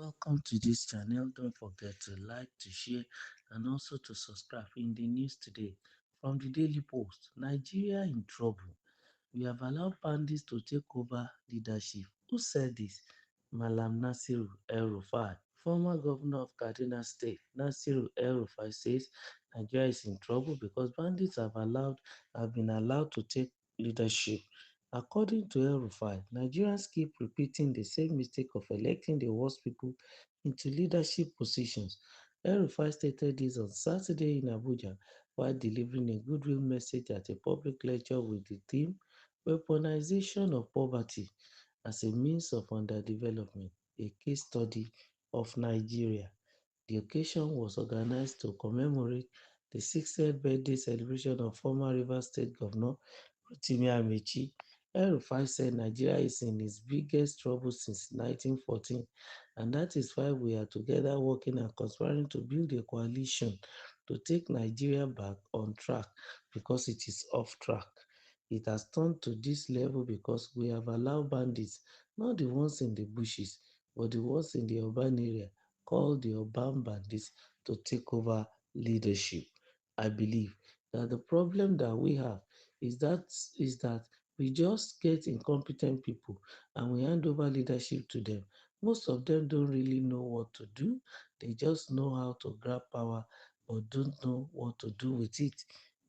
Welcome to this channel. Don't forget to like, to share, and also to subscribe. In the news today, from the Daily Post, Nigeria in trouble. We have allowed bandits to take over leadership. Who said this? Malam Nasiru El-Rufai, former governor of Kaduna State. Nasiru El-Rufai says Nigeria is in trouble because bandits have been allowed to take leadership. According to El-Rufai, Nigerians keep repeating the same mistake of electing the worst people into leadership positions. El-Rufai stated this on Saturday in Abuja while delivering a goodwill message at a public lecture with the theme Weaponization of Poverty as a Means of Underdevelopment, a case study of Nigeria. The occasion was organized to commemorate the 60th birthday celebration of former Rivers State Governor Rotimi Amechi. El-Rufai said Nigeria is in its biggest trouble since 1914, and that is why we are together working and conspiring to build a coalition to take Nigeria back on track because it is off track. It has turned to this level because we have allowed bandits, not the ones in the bushes, but the ones in the urban area, called the urban bandits, to take over leadership. I believe that the problem that we have is that is that we just get incompetent people and we hand over leadership to them. Most of them don't really know what to do. They just know how to grab power but don't know what to do with it.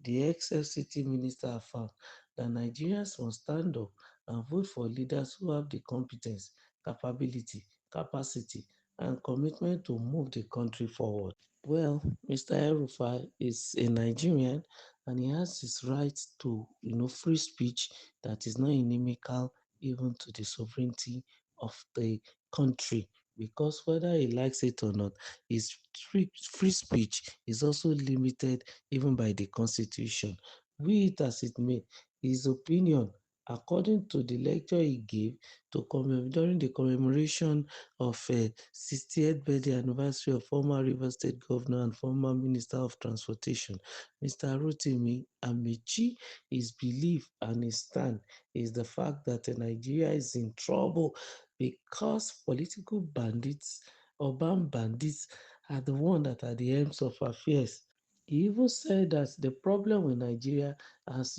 The ex-FCT minister affirmed that Nigerians must stand up and vote for leaders who have the competence, capability, capacity, and commitment to move the country forward. Well, Mr. El-Rufai is a Nigerian and he has his right to, free speech that is not inimical even to the sovereignty of the country. Because whether he likes it or not, his free speech is also limited even by the constitution. Be it as it may, his opinion, according to the lecture he gave during the commemoration of 60th birthday anniversary of former Rivers State Governor and former Minister of Transportation, Mr. Rotimi Amechi, his belief and his stand is the fact that Nigeria is in trouble because political bandits, urban bandits, are the ones that are the helms of affairs. He even said that the problem with Nigeria has,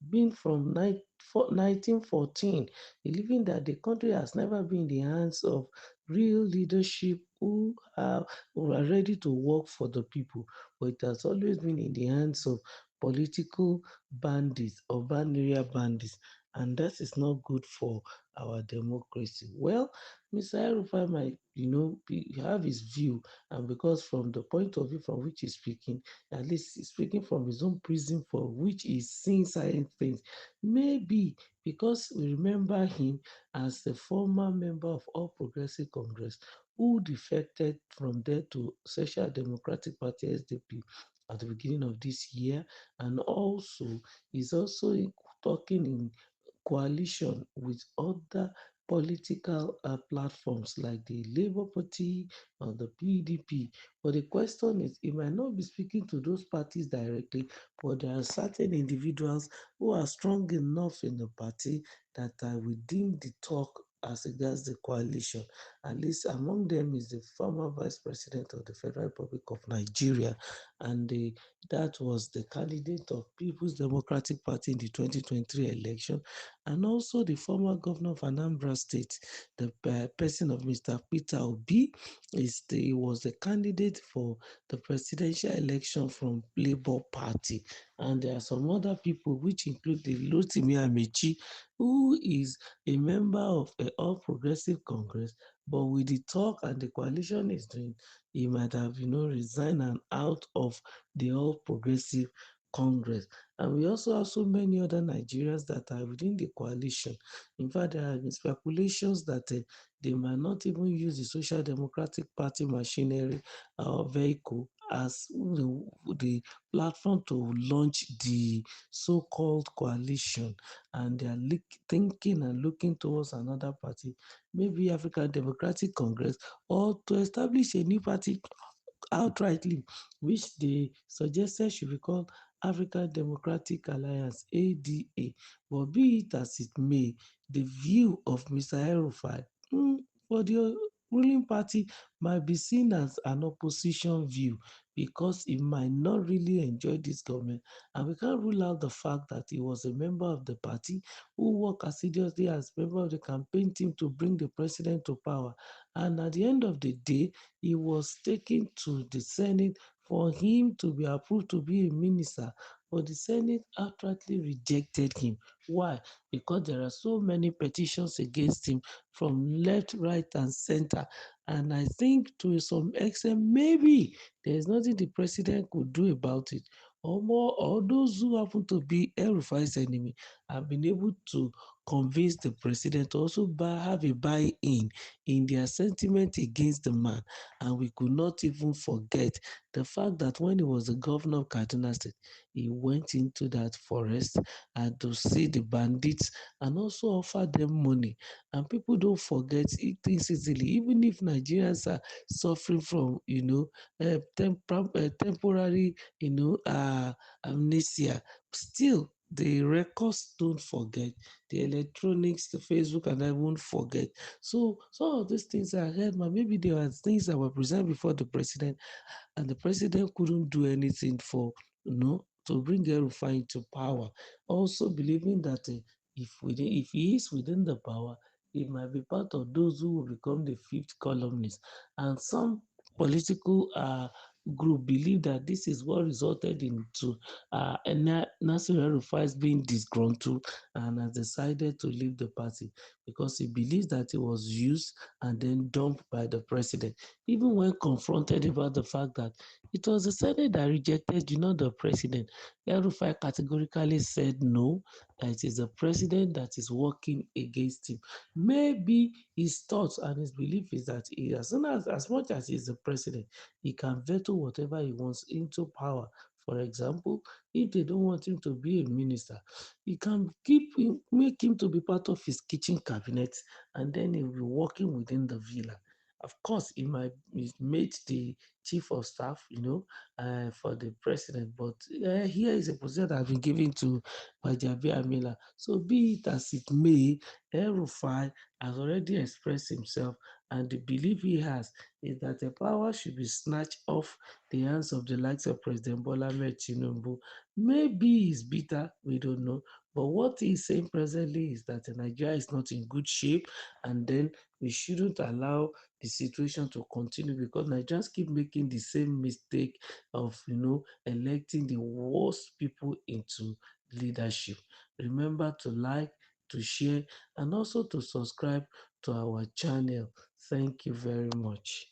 been from 1914, believing that the country has never been in the hands of real leadership who are ready to work for the people, but it has always been in the hands of political bandits, urban area bandits, and that is not good for our democracy. Well, Mr. Arufai might, have his view, and because from the point of view from which he's speaking, at least he's speaking from his own prison for which he's seeing certain things. Maybe because we remember him as the former member of All Progressive Congress who defected from there to Social Democratic Party SDP at the beginning of this year, and also is also talking in coalition with other political platforms like the Labour Party or the PDP. But the question is, he might not be speaking to those parties directly, but there are certain individuals who are strong enough in the party that are within the talk as regards the coalition. At least among them is the former Vice President of the Federal Republic of Nigeria, and that was the candidate of People's Democratic Party in the 2023 election, and also the former governor of Anambra State, the person of Mr. Peter Obi, was the candidate for the presidential election from Labour Party. And there are some other people, which include the Rotimi Amechi, who is a member of the All Progressive Congress, but with the talk and the coalition is doing, he might have, resigned and out of the All Progressive Congress. And we also have so many other Nigerians that are within the coalition. In fact, there have been speculations that they might not even use the Social Democratic Party machinery or vehicle as the platform to launch the so-called coalition. And they are thinking and looking towards another party, maybe African Democratic Congress, or to establish a new party outrightly, which they suggested should be called African Democratic Alliance (ADA). But be it as it may, the view of Mr. El-Rufai, for the ruling party might be seen as an opposition view because he might not really enjoy this government. And we can't rule out the fact that he was a member of the party who worked assiduously as member of the campaign team to bring the president to power. And at the end of the day, he was taken to the Senate for him to be approved to be a minister. But the Senate outrightly rejected him. Why? Because there are so many petitions against him from left, right, and center. And I think to some extent, maybe there's nothing the president could do about it. Or more, or those who happen to be El-Rufai's enemy have been able to convince the president to also have a buy-in in their sentiment against the man. And we could not even forget the fact that when he was the governor of Kaduna State, he went into that forest and to see the bandits and also offer them money. And people don't forget things easily, even if Nigerians are suffering from, temporary, amnesia. Still, the records don't forget. The electronics, the Facebook, and I won't forget. So some of these things I heard, man, maybe there were things that were presented before the president and the president couldn't do anything for to bring El-Rufai into power. Also believing that if he is within the power, he might be part of those who will become the fifth columnist. And some political group believe that this is what resulted into Nasir El-Rufai being disgruntled and has decided to leave the party because he believes that he was used and then dumped by the president even when confronted about the fact that it was the Senate that rejected, not the president. El-Rufai categorically said no, that it is the president that is working against him. Maybe his thoughts and his belief is that as much as he's the president, he can veto whatever he wants into power. For example, if they don't want him to be a minister, he can make him to be part of his kitchen cabinet, and then he'll be working within the villa. Of course, he might made the chief of staff, for the president, but here is a position that has been given to Bajabi Amila. So be it as it may, El-Rufai has already expressed himself, and the belief he has is that the power should be snatched off the hands of the likes of President Bola Ahmed Tinubu. Maybe he's bitter, we don't know. But what he's saying presently is that Nigeria is not in good shape, and then we shouldn't allow the situation to continue because Nigerians keep making the same mistake of electing the worst people into leadership. Remember to like, to share, and also to subscribe to our channel. Thank you very much.